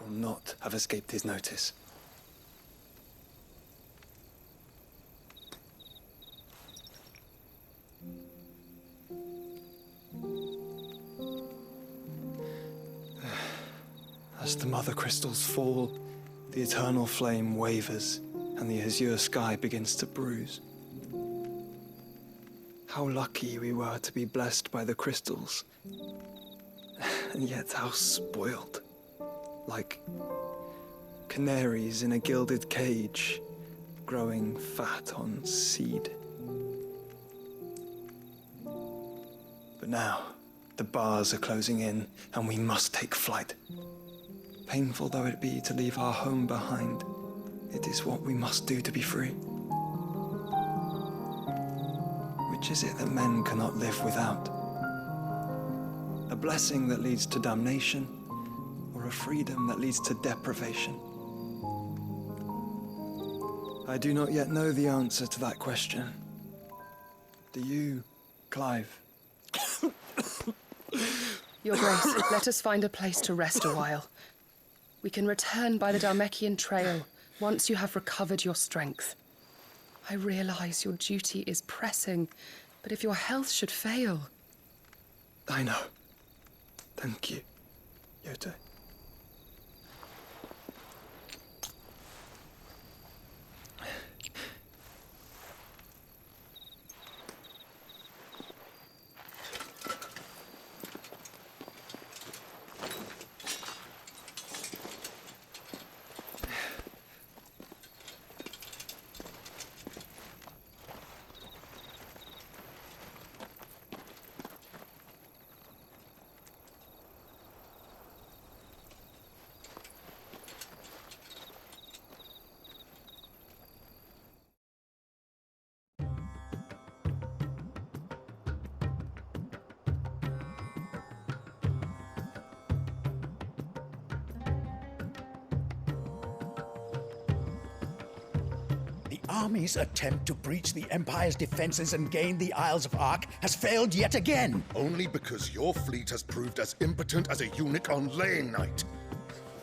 will not have escaped his notice. As the mother crystals fall, the eternal flame wavers, and the azure sky begins to bruise. How lucky we were to be blessed by the crystals, and yet how spoiled. Like canaries in a gilded cage, growing fat on seed. But now, the bars are closing in, and we must take flight. Painful though it be to leave our home behind, it is what we must do to be free. Which is it that men cannot live without? A blessing that leads to damnation, or a freedom that leads to deprivation? I do not yet know the answer to that question. Do you, Clive? Your Grace, let us find a place to rest a while. We can return by the Dhalmekian trail once you have recovered your strength. I realize your duty is pressing, but if your health should fail... I know. Thank you, Yote. The army's attempt to breach the Empire's defenses and gain the Isles of Ark has failed yet again. Only because your fleet has proved as impotent as a eunuch on laying night.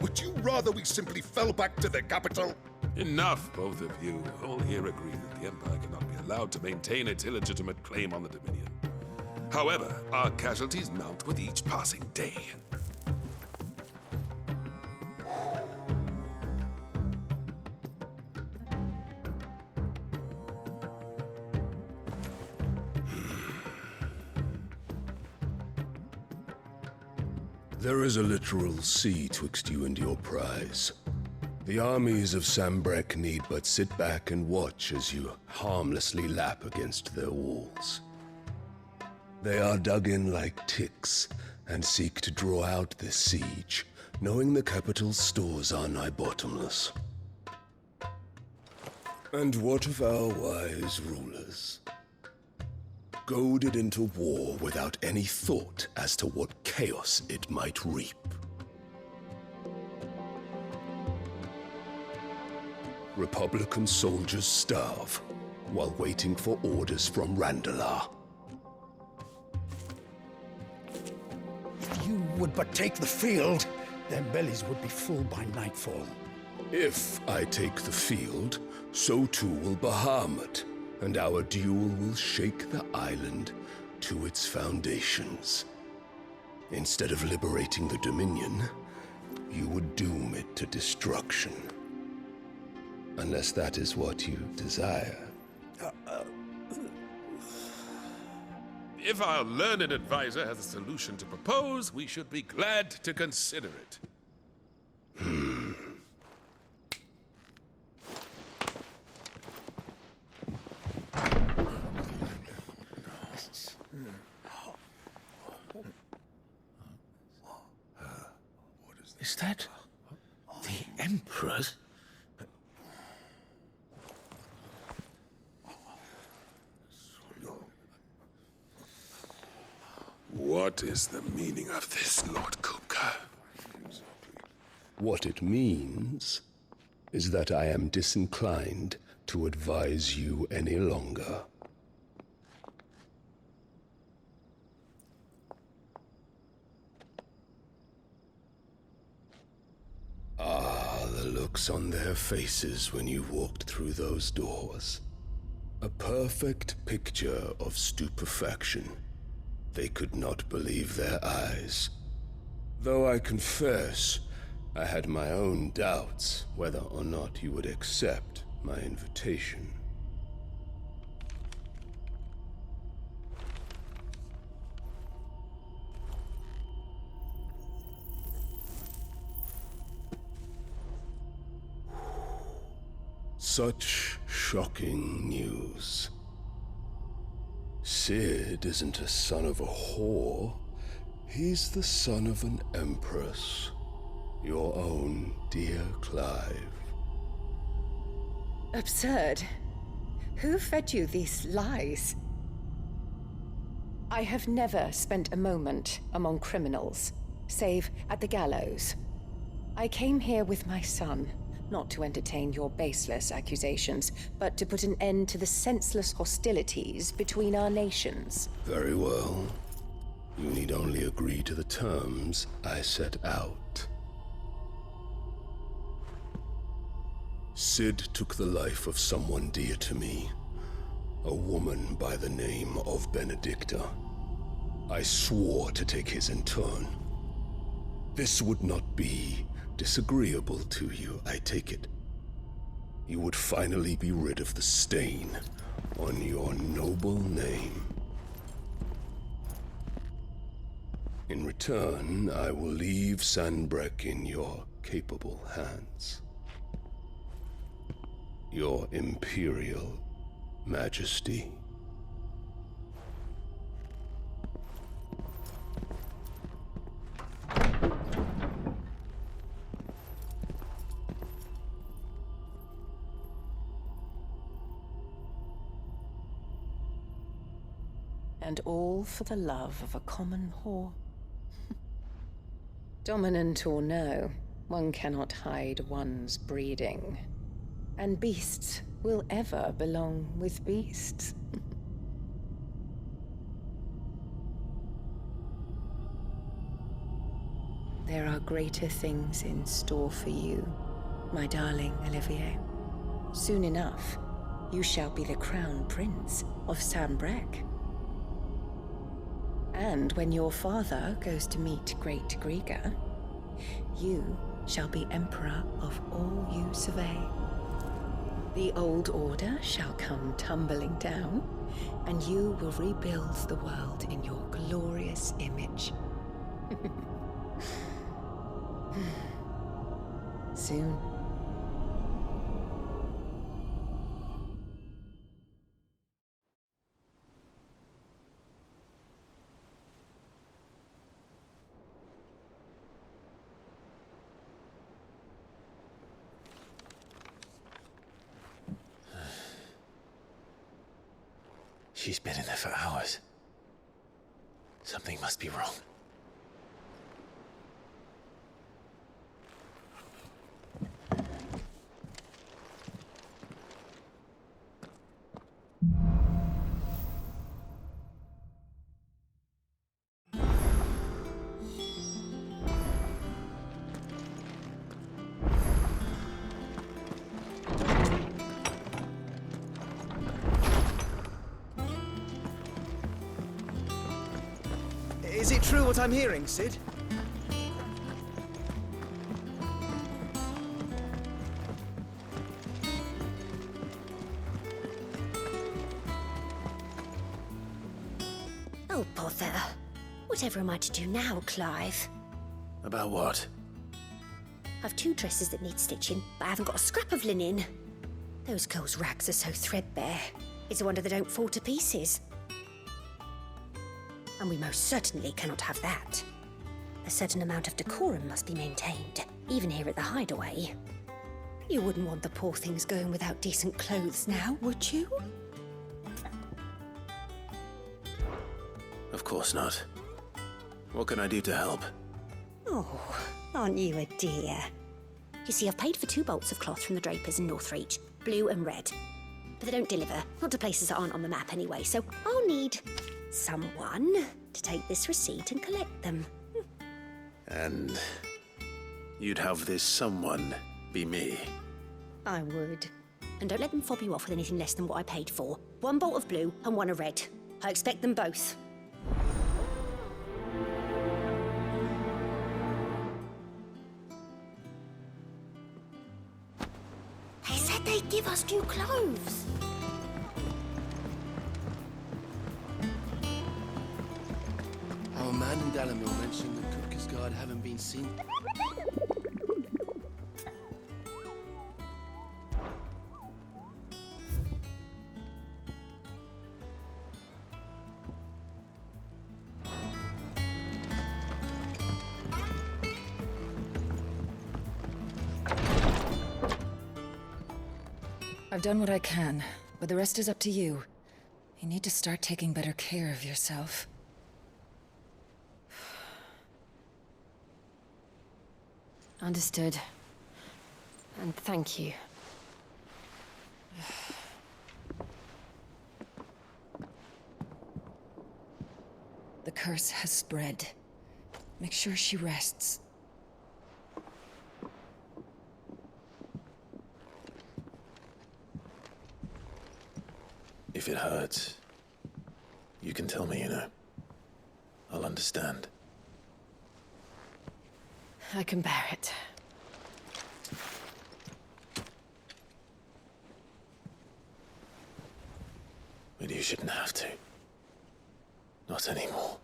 Would you rather we simply fell back to the capital? Enough, both of you. All here agree that the Empire cannot be allowed to maintain its illegitimate claim on the Dominion. However, our casualties mount with each passing day. There is a literal sea twixt you and your prize. The armies of Sambrek need but sit back and watch as you harmlessly lap against their walls. They are dug in like ticks and seek to draw out this siege, knowing the capital's stores are nigh bottomless. And what of our wise rulers? Goaded into war without any thought as to what chaos it might reap. Republican soldiers starve while waiting for orders from Randalar. If you would but take the field, their bellies would be full by nightfall. If I take the field, so too will Bahamut, and our duel will shake the island to its foundations. Instead of liberating the Dominion, you would doom it to destruction. Unless that is what you desire. If our learned advisor has a solution to propose, we should be glad to consider it. Is that the Emperor's? What is the meaning of this, Lord Kupka? What it means is that I am disinclined to advise you any longer. looks on their faces when you walked through those doors. A perfect picture of stupefaction. They could not believe their eyes. Though I confess, I had my own doubts whether or not you would accept my invitation. Such shocking news. Sid isn't a son of a whore. He's the son of an empress. Your own dear Clive. Absurd. Who fed you these lies? I have never spent a moment among criminals, save at the gallows. I came here with my son, not to entertain your baseless accusations, but to put an end to the senseless hostilities between our nations. Very well. You need only agree to the terms I set out. Sid took the life of someone dear to me, a woman by the name of Benedicta. I swore to take his in turn. This would not be disagreeable to you, I take it. You would finally be rid of the stain on your noble name. In return, I will leave Sanbreque in your capable hands. Your Imperial Majesty. And all for the love of a common whore. Dominant or no, one cannot hide one's breeding. And beasts will ever belong with beasts. There are greater things in store for you, my darling Olivier. Soon enough, you shall be the crown prince of Sanbreque. And when your father goes to meet Great Griga, you shall be emperor of all you survey. The old order shall come tumbling down, and you will rebuild the world in your glorious image. Soon. She's been in there for hours. Something must be wrong. Is it true what I'm hearing, Sid? Oh, bother. Whatever am I to do now, Clive? About what? I've 2 dresses that need stitching, but I haven't got a scrap of linen. Those girls' rags are so threadbare. It's a wonder they don't fall to pieces. And we most certainly cannot have that. A certain amount of decorum must be maintained, even here at the Hideaway. You wouldn't want the poor things going without decent clothes now, would you? Of course not. What can I do to help? Oh, aren't you a dear? You see, I've paid for 2 bolts of cloth from the drapers in Northreach, blue and red. But they don't deliver, not to places that aren't on the map anyway, so I'll need someone to take this receipt and collect them. And you'd have this someone be me. I would. And don't let them fob you off with anything less than what I paid for. 1 bolt of blue and 1 of red. I expect them both. They said they'd give us new clothes. Our man in Dalamil mentioned that Kupka's guard haven't been seen. I've done what I can, but the rest is up to you. You need to start taking better care of yourself. Understood. And thank you. The curse has spread. Make sure she rests. If it hurts, you can tell me, you know. I'll understand. I can bear it. But you shouldn't have to. Not anymore.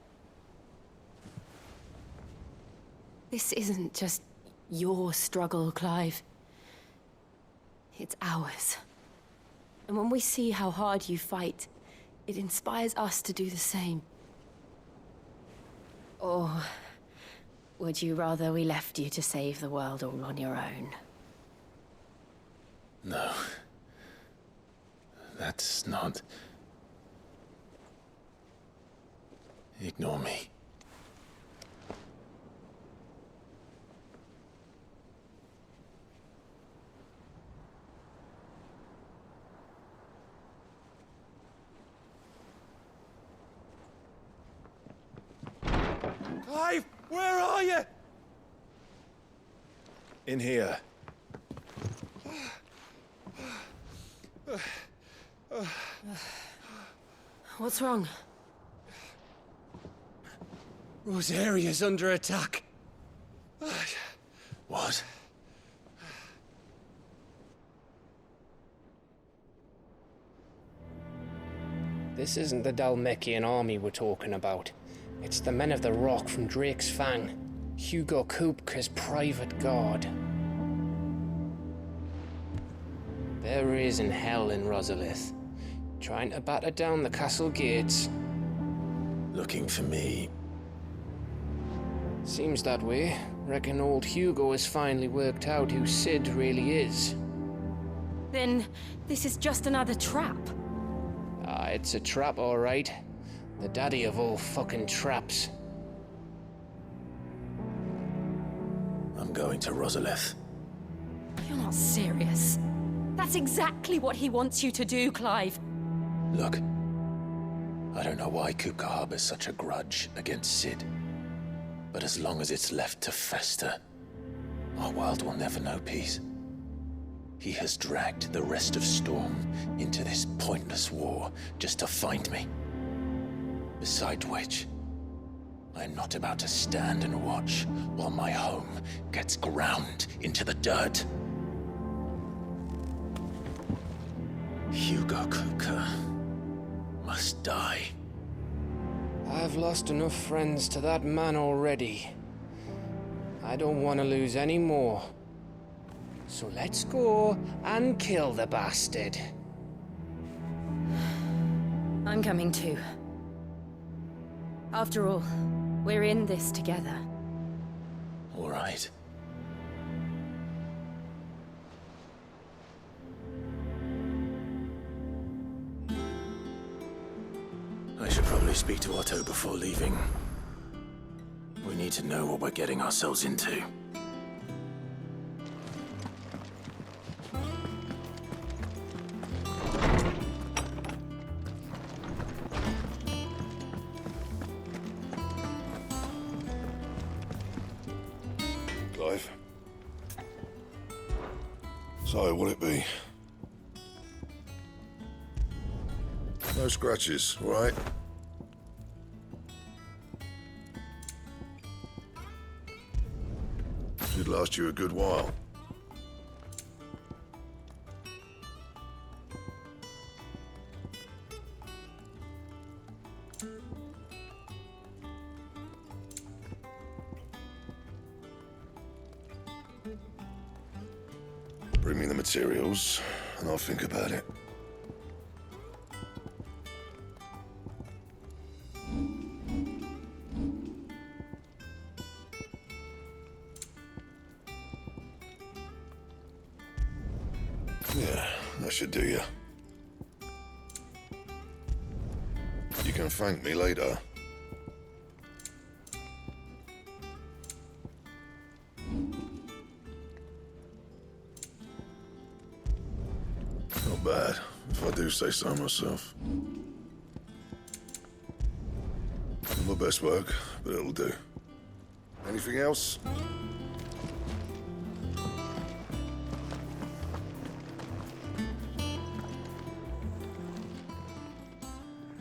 This isn't just your struggle, Clive. It's ours. And when we see how hard you fight, it inspires us to do the same. Or would you rather we left you to save the world all on your own? No. That's not... Ignore me. Clive, where are you? In here. What's wrong? Rosaria's under attack. What? This isn't the Dalmekian army we're talking about. It's the men of the Rock from Drake's Fang. Hugo Kupka's private guard. There is in hell in Rosalith, trying to batter down the castle gates. Looking for me? Seems that way. Reckon old Hugo has finally worked out who Sid really is. Then this is just another trap. Ah, it's a trap, all right. The daddy of all fucking traps. I'm going to Rosalith. You're not serious. That's exactly what he wants you to do, Clive. Look, I don't know why Kupka harbors such a grudge against Sid. But as long as it's left to fester, our world will never know peace. He has dragged the rest of Storm into this pointless war just to find me. Besides which, I am not about to stand and watch while my home gets ground into the dirt. Hugo Kupka must die. I've lost enough friends to that man already. I don't want to lose any more. So let's go and kill the bastard. I'm coming too. After all, we're in this together. All right. I should probably speak to Otto before leaving. We need to know what we're getting ourselves into. Clive? So, what'll it be? No scratches, all right? Should last you a good while. Bring me the materials, and I'll think about it. Yeah, that should do you. You can thank me later. Not bad, if I do say so myself. Not my best work, but it'll do. Anything else?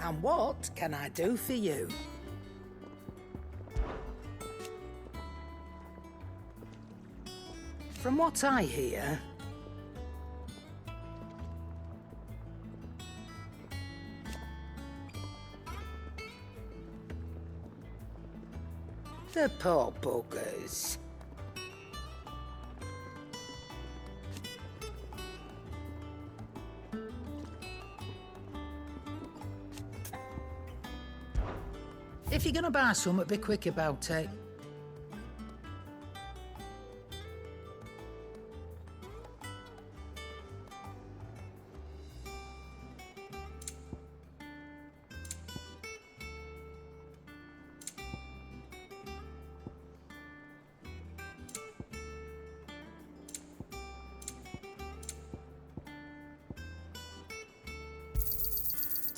And what can I do for you? From what I hear, the poor buggers. If you're gonna buy something, be quick about it.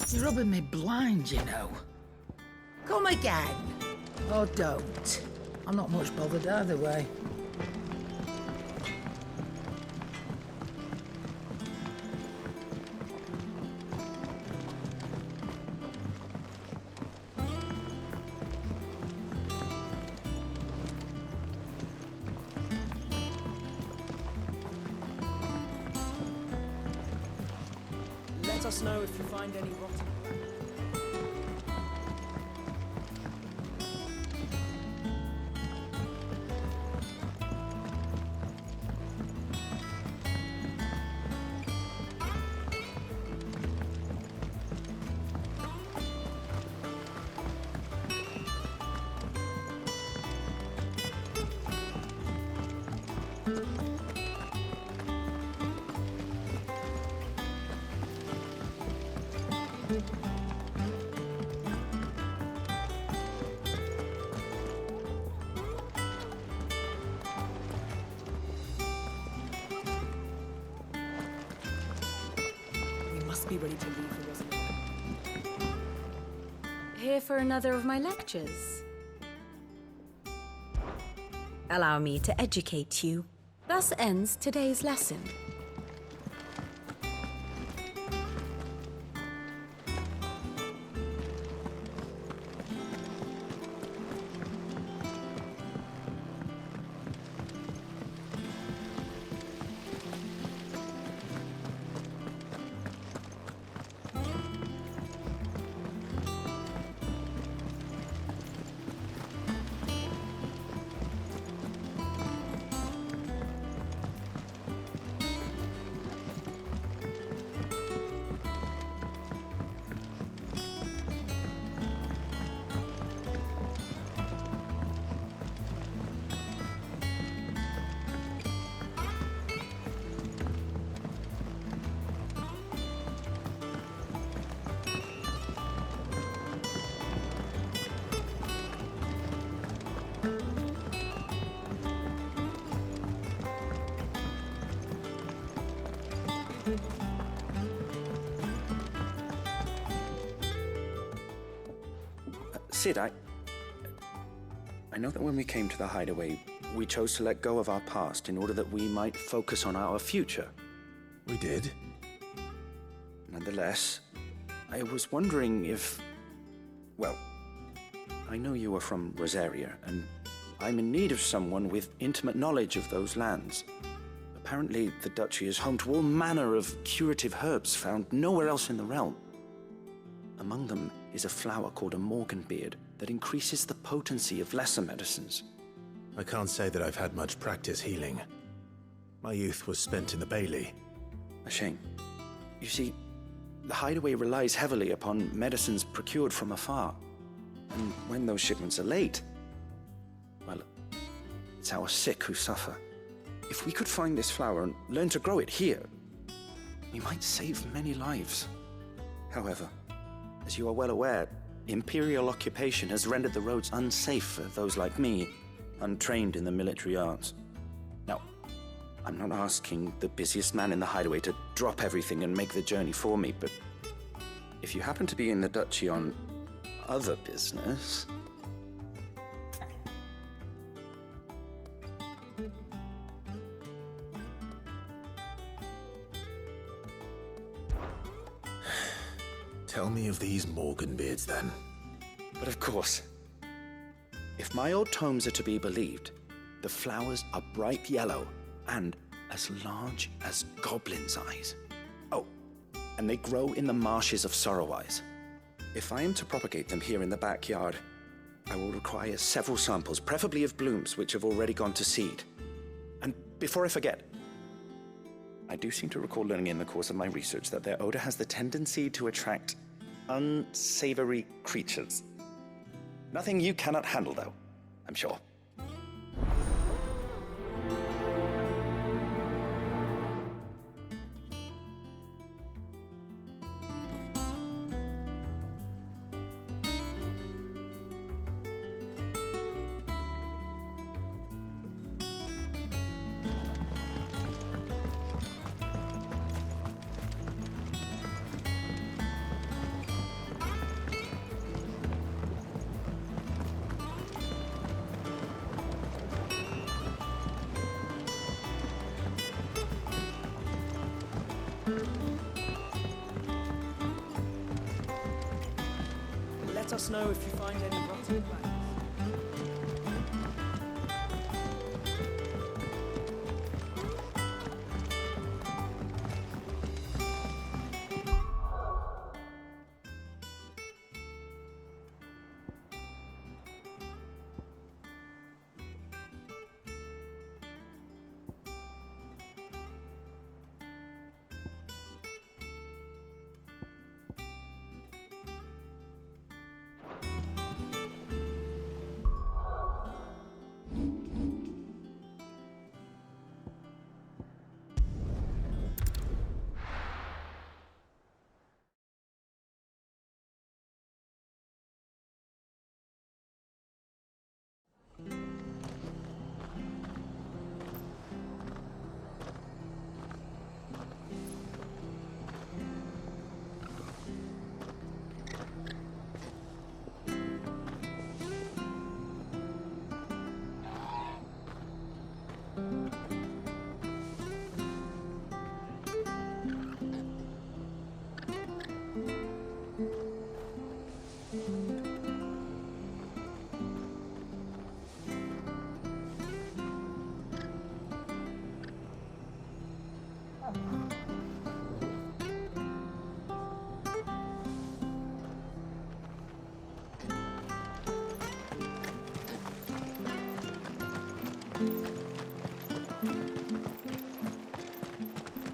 You're rubbing me blind, you know. Come again. Or don't. I'm not much bothered either way. Let us know if you find any rotten. Be ready to leave for Rosaria. Here for another of my lectures. Allow me to educate you. Thus ends today's lesson. Sid, I know that when we came to the hideaway, we chose to let go of our past in order that we might focus on our future. We did. Nonetheless, I was wondering if... Well, I know you are from Rosaria, and I'm in need of someone with intimate knowledge of those lands. Apparently, the duchy is home to all manner of curative herbs found nowhere else in the realm. Among them is a flower called a morganbeard that increases the potency of lesser medicines. I can't say that I've had much practice healing. My youth was spent in the Bailey. A shame. You see, the hideaway relies heavily upon medicines procured from afar. And when those shipments are late, well, it's our sick who suffer. If we could find this flower and learn to grow it here, we might save many lives. However, as you are well aware, Imperial occupation has rendered the roads unsafe for those like me, untrained in the military arts. Now, I'm not asking the busiest man in the hideaway to drop everything and make the journey for me, but if you happen to be in the duchy on other business... Tell me of these morganbeards, then. But of course. If my old tomes are to be believed, the flowers are bright yellow and as large as goblins' eyes. Oh, and they grow in the marshes of Sorrowise. If I am to propagate them here in the backyard, I will require several samples, preferably of blooms which have already gone to seed. And before I forget, I do seem to recall learning in the course of my research that their odor has the tendency to attract unsavory creatures. Nothing you cannot handle, though, I'm sure. Let us know if you find any rotten plants.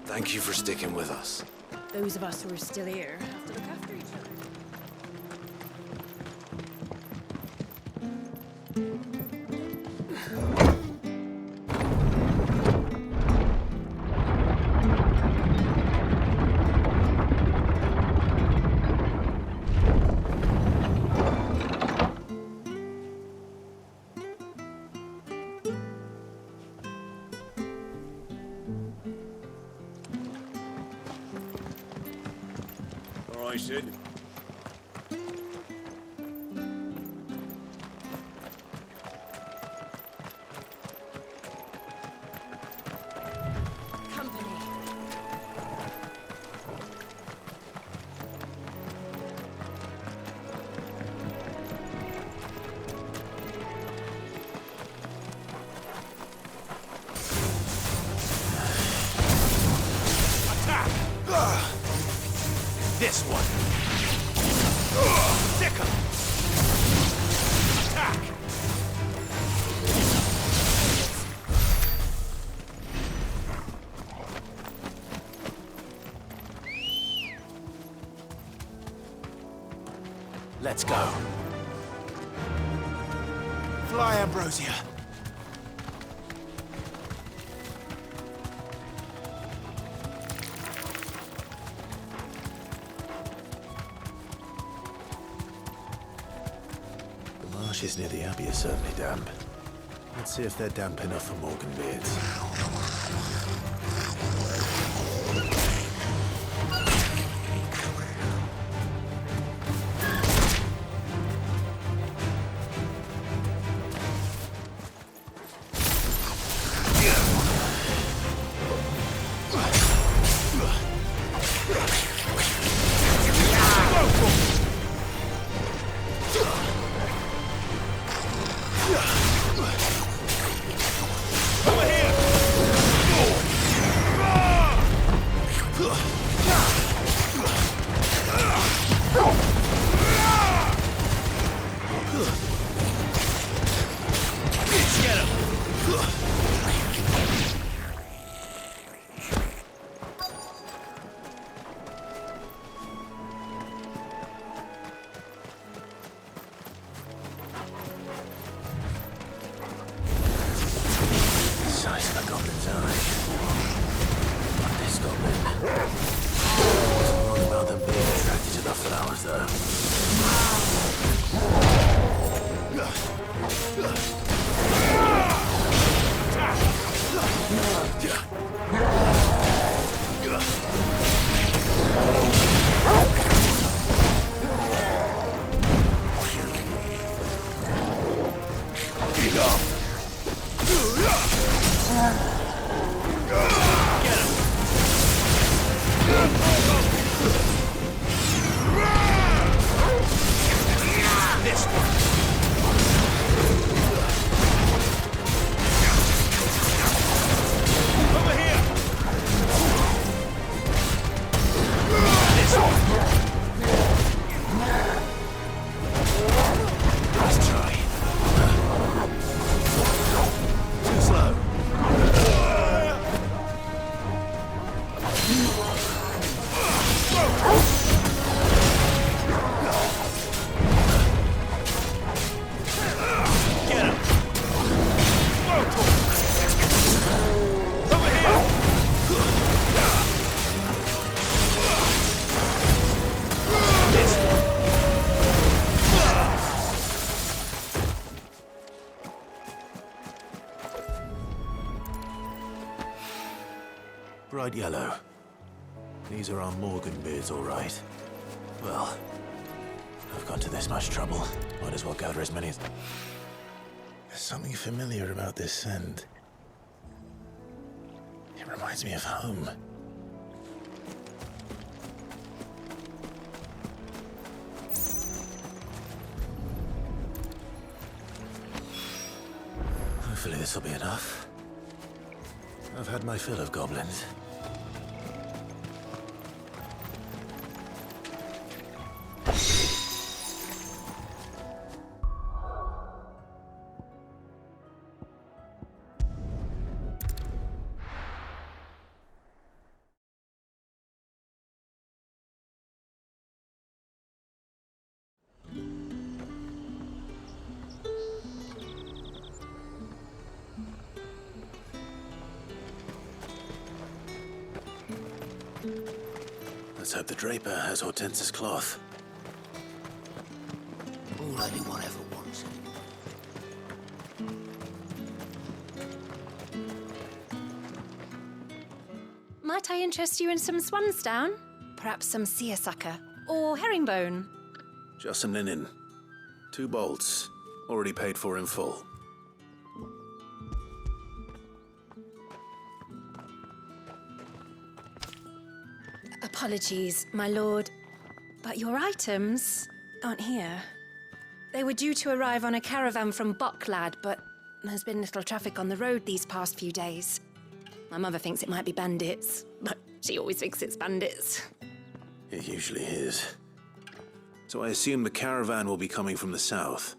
Thank you for sticking with us. Those of us who are still here have to look after each other. All right, Sid. This one. Stick 'em. Attack. Let's go. Fly, Ambrosia. The marshes near the Abbey are certainly damp. Let's see if they're damp enough for Morganbeards. Bright yellow. These are our Morganbeards, all right. Well, I've gone to this much trouble. Might as well gather as many as... There's something familiar about this scent. It reminds me of home. Hopefully this will be enough. I've had my fill of goblins. Let's hope the draper has Hortense's cloth. All anyone ever wants. Might I interest you in some swansdown? Perhaps some seersucker or herringbone? Just some linen. 2 bolts. Already paid for in full. Apologies, my lord, but your items aren't here. They were due to arrive on a caravan from Bocklad, but there's been little traffic on the road these past few days. My mother thinks it might be bandits, but she always thinks it's bandits. It usually is. So I assume the caravan will be coming from the south.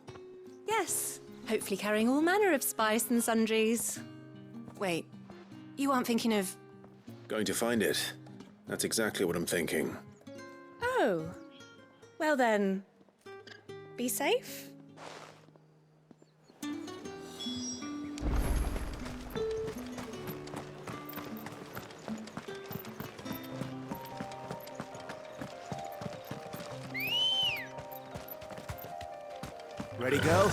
Yes, hopefully carrying all manner of spice and sundries. Wait, you aren't thinking of... Going to find it. That's exactly what I'm thinking. Oh, well then, be safe. Ready, go?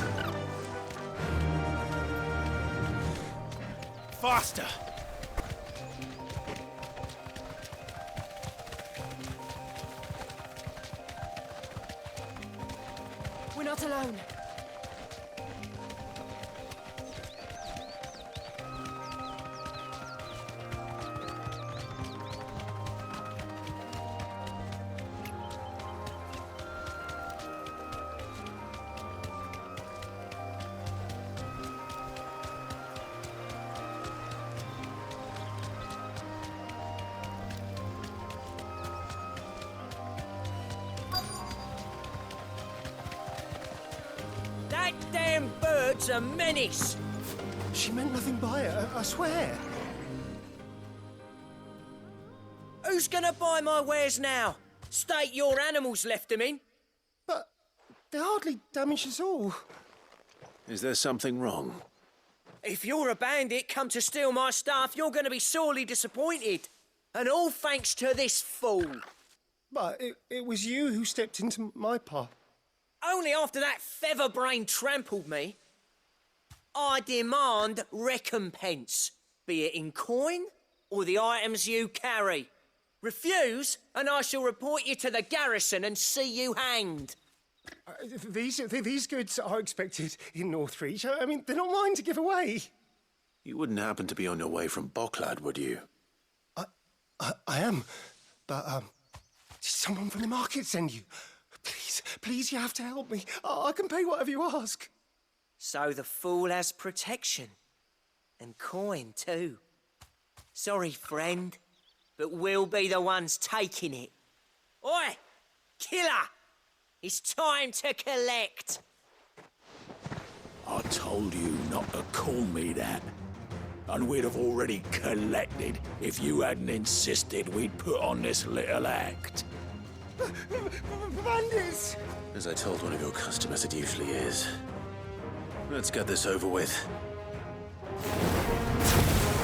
Faster! We're not alone. That damn bird's a menace! She meant nothing by it, I swear. Who's gonna buy my wares now? State your animals left them in? But they hardly damage us all. Is there something wrong? If you're a bandit come to steal my stuff, you're gonna be sorely disappointed. And all thanks to this fool. But it was you who stepped into my path. Only after that feather-brain trampled me. I demand recompense, be it in coin or the items you carry. Refuse, and I shall report you to the garrison and see you hanged. These goods are expected in Northreach. I mean, they're not mine to give away. You wouldn't happen to be on your way from Bocklad, would you? I am, but did someone from the market send you? Please, you have to help me. I can pay whatever you ask. So the fool has protection. And coin, too. Sorry, friend, but we'll be the ones taking it. Oi! Killer! It's time to collect! I told you not to call me that. And we'd have already collected if you hadn't insisted we'd put on this little act. Bandits! As I told one of your customers, it usually is. Let's get this over with.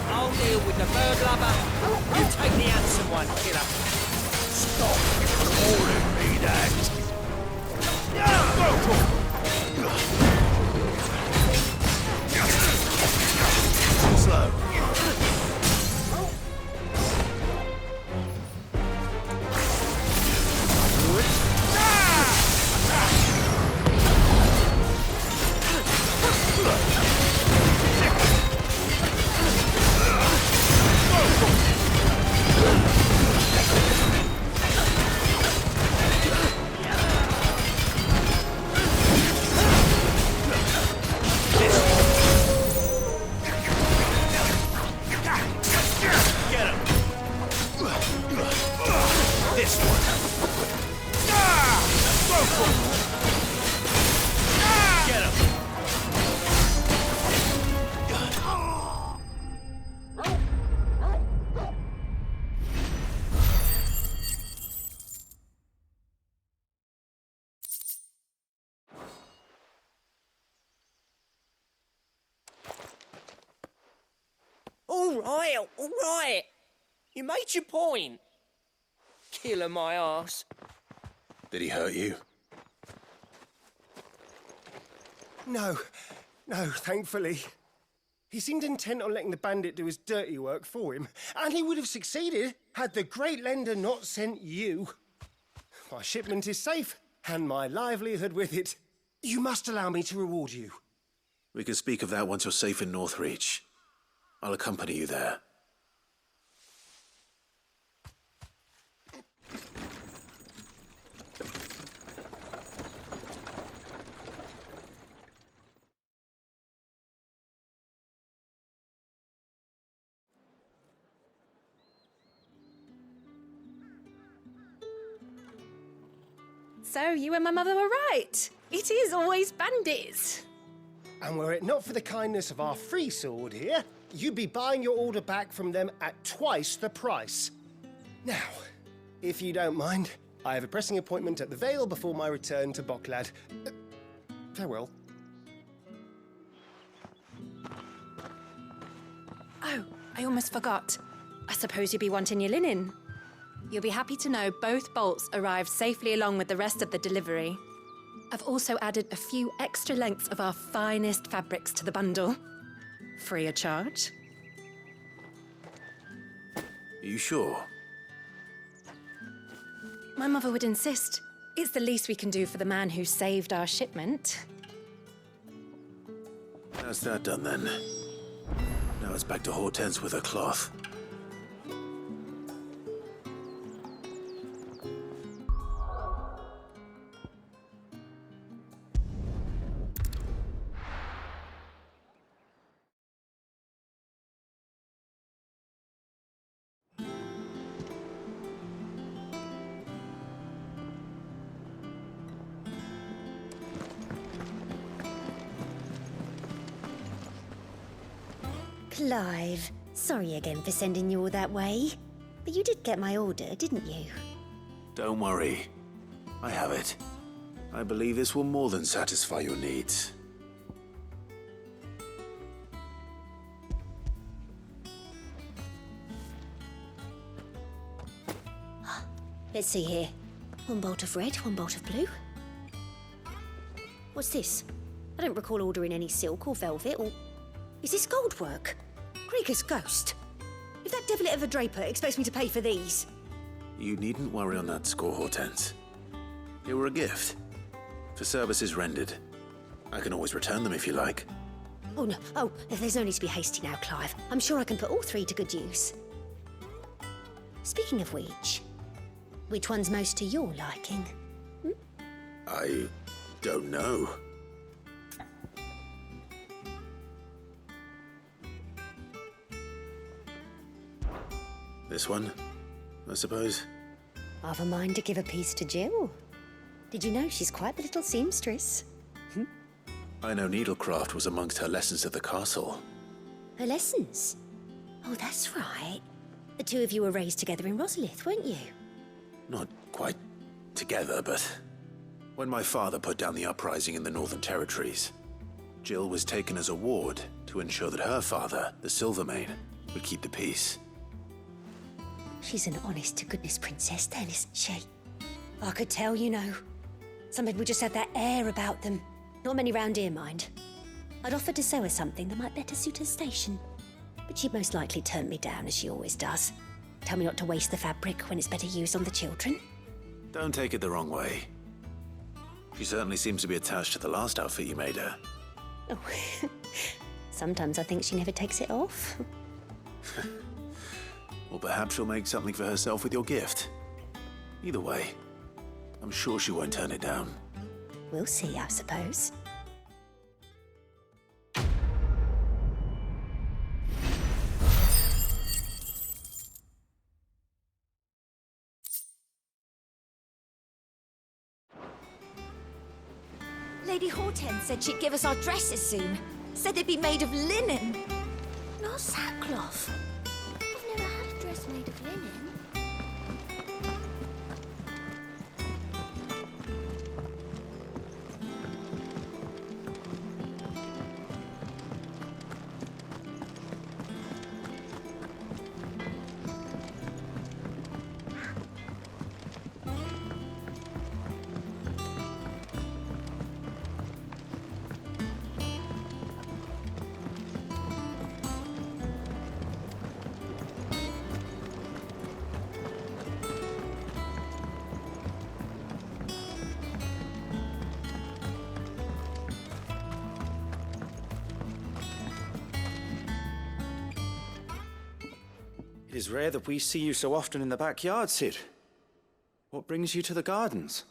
I'll deal with the bird lover. You take the handsome one, killer. Stop calling me that! Slow. All right. You made your point. Killer my ass. Did he hurt you? No, thankfully. He seemed intent on letting the bandit do his dirty work for him, and he would have succeeded had the Great Lender not sent you. My shipment is safe, and my livelihood with it. You must allow me to reward you. We can speak of that once you're safe in Northreach. I'll accompany you there. So you and my mother were right. It is always bandits. And were it not for the kindness of our free sword here, you'd be buying your order back from them at twice the price. Now, if you don't mind, I have a pressing appointment at the Vale before my return to Boklad. Farewell. Oh, I almost forgot. I suppose you'll be wanting your linen. You'll be happy to know both bolts arrived safely along with the rest of the delivery. I've also added a few extra lengths of our finest fabrics to the bundle. Free of charge. Are you sure? My mother would insist. It's the least we can do for the man who saved our shipment. That's that done then. Now it's back to Hortense with her cloth. Clive, sorry again for sending you all that way. But you did get my order, didn't you? Don't worry. I have it. I believe this will more than satisfy your needs. Let's see here. One bolt of red, one bolt of blue. What's this? I don't recall ordering any silk or velvet or... Is this gold work? Krieger's ghost. If that devilit of a draper expects me to pay for these... You needn't worry on that score, Hortense. They were a gift. For services rendered. I can always return them if you like. Oh, no. Oh, there's no need to be hasty now, Clive. I'm sure I can put all three to good use. Speaking of which one's most to your liking? I don't know. This one, I suppose. I've a mind to give a piece to Jill. Did you know she's quite the little seamstress? I know needlecraft was amongst her lessons at the castle. Her lessons? Oh, that's right. The two of you were raised together in Rosalith, weren't you? Not quite together, but when my father put down the uprising in the Northern Territories, Jill was taken as a ward to ensure that her father, the Silvermane, would keep the peace. She's an honest-to-goodness princess then, isn't she? I could tell, you know. Some people just have that air about them. Not many round here, mind. I'd offered to sew her something that might better suit her station. But she'd most likely turn me down, as she always does. Tell me not to waste the fabric when it's better used on the children. Don't take it the wrong way. She certainly seems to be attached to the last outfit you made her. Oh, sometimes I think she never takes it off. Or perhaps she'll make something for herself with your gift. Either way, I'm sure she won't turn it down. We'll see, I suppose. Lady Hortense said she'd give us our dresses soon. Said they'd be made of linen. Not sackcloth. I've never had a dress made of linen. It is rare that we see you so often in the backyard, Cid. What brings you to the gardens?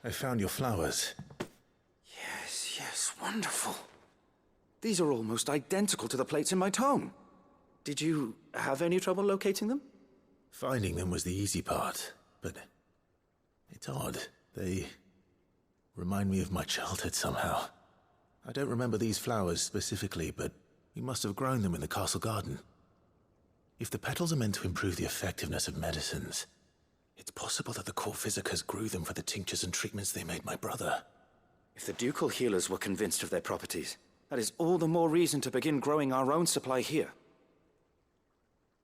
I found your flowers. Yes, wonderful. These are almost identical to the plates in my tome. Did you have any trouble locating them? Finding them was the easy part, but it's odd. They remind me of my childhood somehow. I don't remember these flowers specifically, but we must have grown them in the castle garden. If the petals are meant to improve the effectiveness of medicines, it's possible that the court visitors grew them for the tinctures and treatments they made my brother. If the ducal healers were convinced of their properties, that is all the more reason to begin growing our own supply here.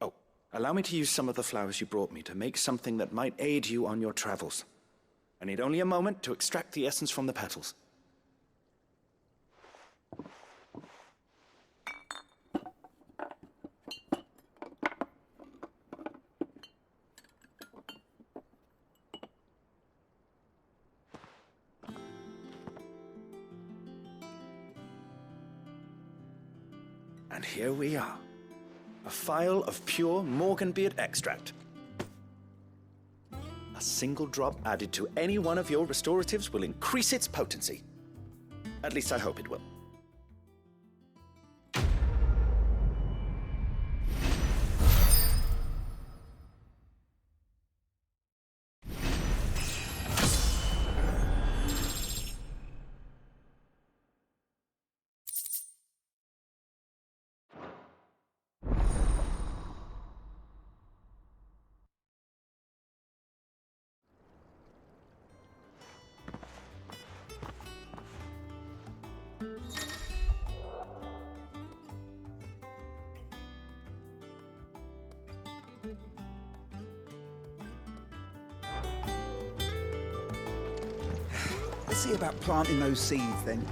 Oh, allow me to use some of the flowers you brought me to make something that might aid you on your travels. I need only a moment to extract the essence from the petals. And here we are. A phial of pure Morganbeard extract. A single drop added to any one of your restoratives will increase its potency. At least I hope it will. Let's see about planting those seeds then.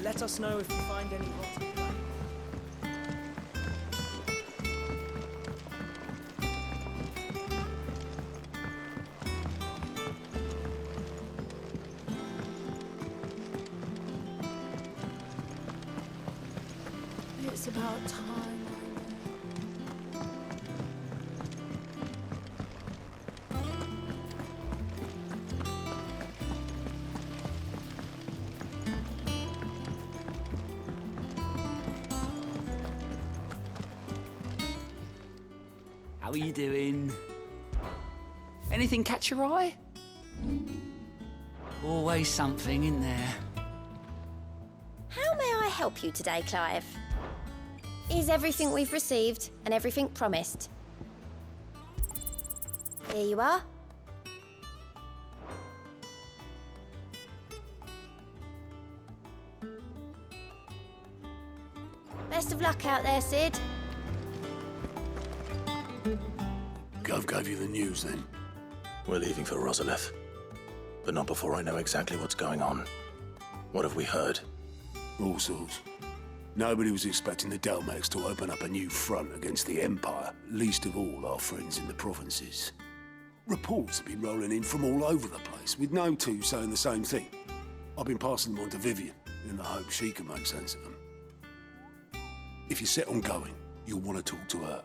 Let us know if you find any rotten plant. It's about time. How are you doing? Anything catch your eye? Always something, isn't there? How may I help you today, Clive? Is everything we've received and everything promised? Here you are. Best of luck out there, Sid. Gov gave you the news then? We're leaving for Rosalith, but not before I know exactly what's going on. What have we heard? All sorts. Nobody was expecting the Delmex to open up a new front against the Empire, least of all our friends in the provinces. Reports have been rolling in from all over the place, with no two saying the same thing. I've been passing them on to Vivian, in the hope she can make sense of them. If you're set on going, you'll want to talk to her.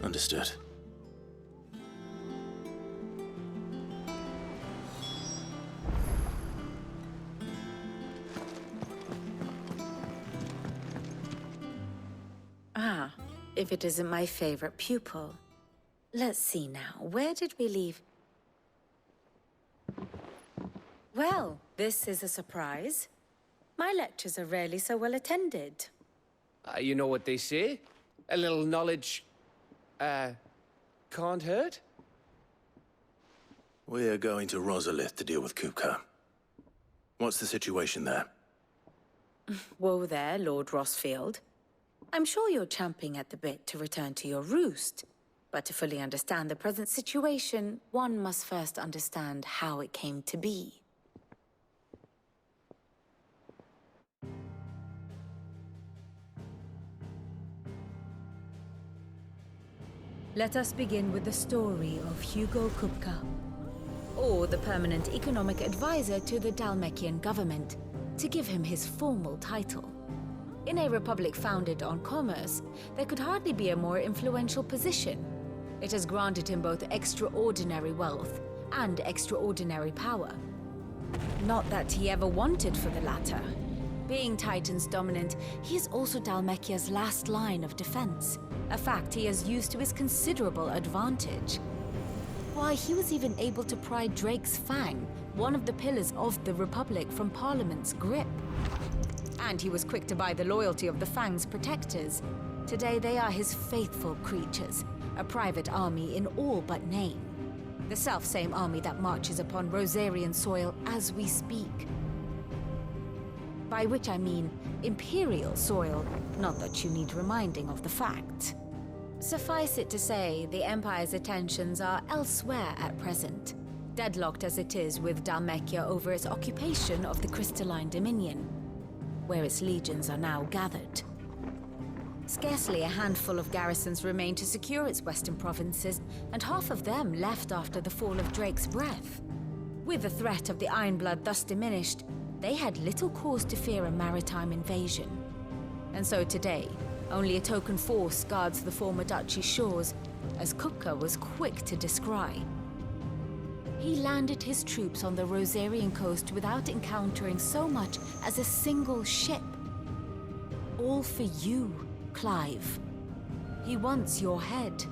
Understood. Ah, if it isn't my favorite pupil. Let's see now, where did we leave? Well, this is a surprise. My lectures are rarely so well attended. You know what they say? A little knowledge, can't hurt? We're going to Rosalith to deal with Kupka. What's the situation there? Whoa there, Lord Rosfield. I'm sure you're champing at the bit to return to your roost. But to fully understand the present situation, one must first understand how it came to be. Let us begin with the story of Hugo Kupka, or the permanent economic advisor to the Dalmekian government, to give him his formal title. In a republic founded on commerce, there could hardly be a more influential position. It has granted him both extraordinary wealth and extraordinary power. Not that he ever wanted for the latter. Being Titan's dominant, he is also Dalmekia's last line of defense, a fact he has used to his considerable advantage. Why, he was even able to pry Drake's Fang, one of the pillars of the Republic, from Parliament's grip. And he was quick to buy the loyalty of the Fang's protectors. Today they are his faithful creatures, a private army in all but name. The self-same army that marches upon Rosarian soil as we speak. By which I mean Imperial soil, not that you need reminding of the fact. Suffice it to say, the Empire's attentions are elsewhere at present, deadlocked as it is with Dalmekia over its occupation of the Crystalline Dominion, where its legions are now gathered. Scarcely a handful of garrisons remain to secure its western provinces, and half of them left after the fall of Drake's Breath. With the threat of the Ironblood thus diminished, they had little cause to fear a maritime invasion. And so today, only a token force guards the former duchy's shores, as Kupka was quick to descry. He landed his troops on the Rosarian coast without encountering so much as a single ship. All for you, Clive. He wants your head.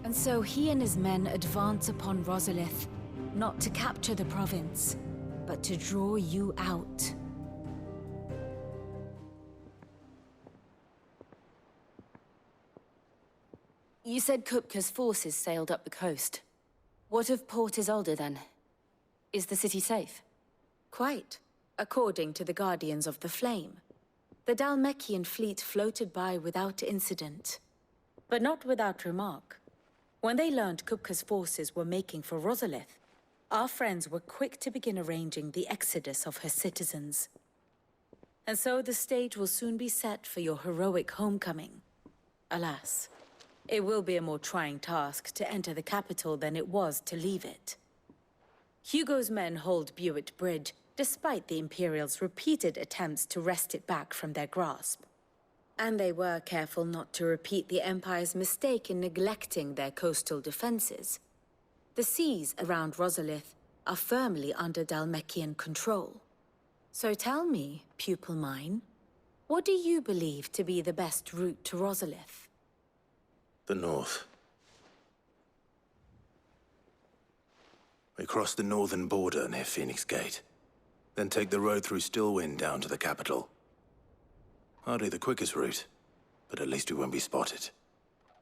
And so he and his men advance upon Rosalith, not to capture the province, but to draw you out. You said Kupka's forces sailed up the coast. What of Port Isolde, then? Is the city safe? Quite, according to the Guardians of the Flame. The Dalmekian fleet floated by without incident. But not without remark. When they learned Kupka's forces were making for Rosalith, our friends were quick to begin arranging the exodus of her citizens. And so the stage will soon be set for your heroic homecoming. Alas, it will be a more trying task to enter the capital than it was to leave it. Hugo's men hold Buet Bridge, despite the Imperials' repeated attempts to wrest it back from their grasp. And they were careful not to repeat the Empire's mistake in neglecting their coastal defenses. The seas around Rosalith are firmly under Dalmekian control. So tell me, pupil mine, what do you believe to be the best route to Rosalith? The north. We cross the northern border near Phoenix Gate, then take the road through Stillwind down to the capital. Hardly the quickest route, but at least we won't be spotted.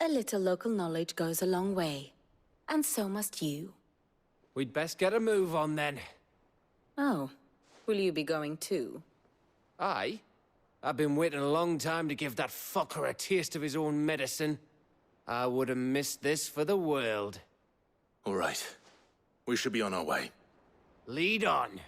A little local knowledge goes a long way. And so must you. We'd best get a move on, then. Oh, will you be going too? Aye. I've been waiting a long time to give that fucker a taste of his own medicine. I would have missed this for the world. All right. We should be on our way. Lead on.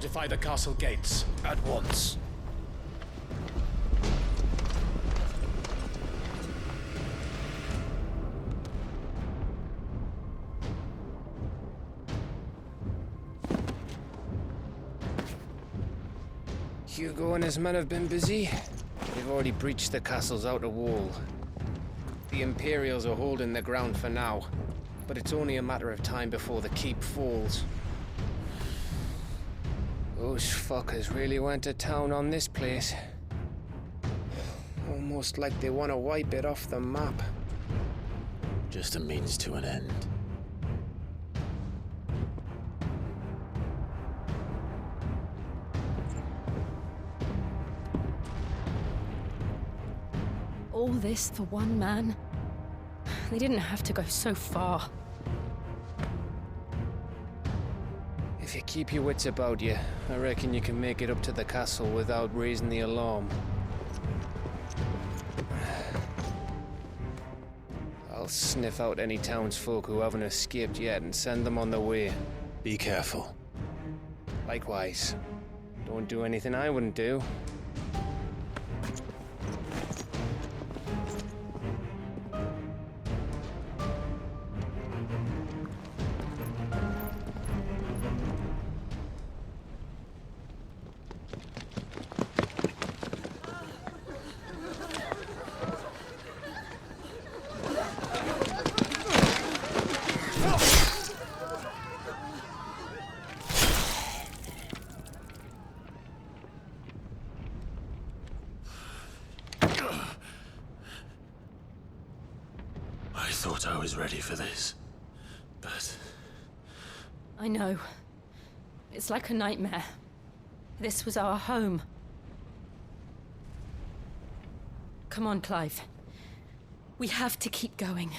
Fortify the castle gates at once. Hugo and his men have been busy. They've already breached the castle's outer wall. The Imperials are holding the ground for now, but it's only a matter of time before the keep falls. Those fuckers really went to town on this place. Almost like they want to wipe it off the map. Just a means to an end. All this for one man? They didn't have to go so far. If you keep your wits about you, I reckon you can make it up to the castle without raising the alarm. I'll sniff out any townsfolk who haven't escaped yet and send them on their way. Be careful. Likewise. Don't do anything I wouldn't do. I thought I was ready for this, but... I know. It's like a nightmare. This was our home. Come on, Clive. We have to keep going.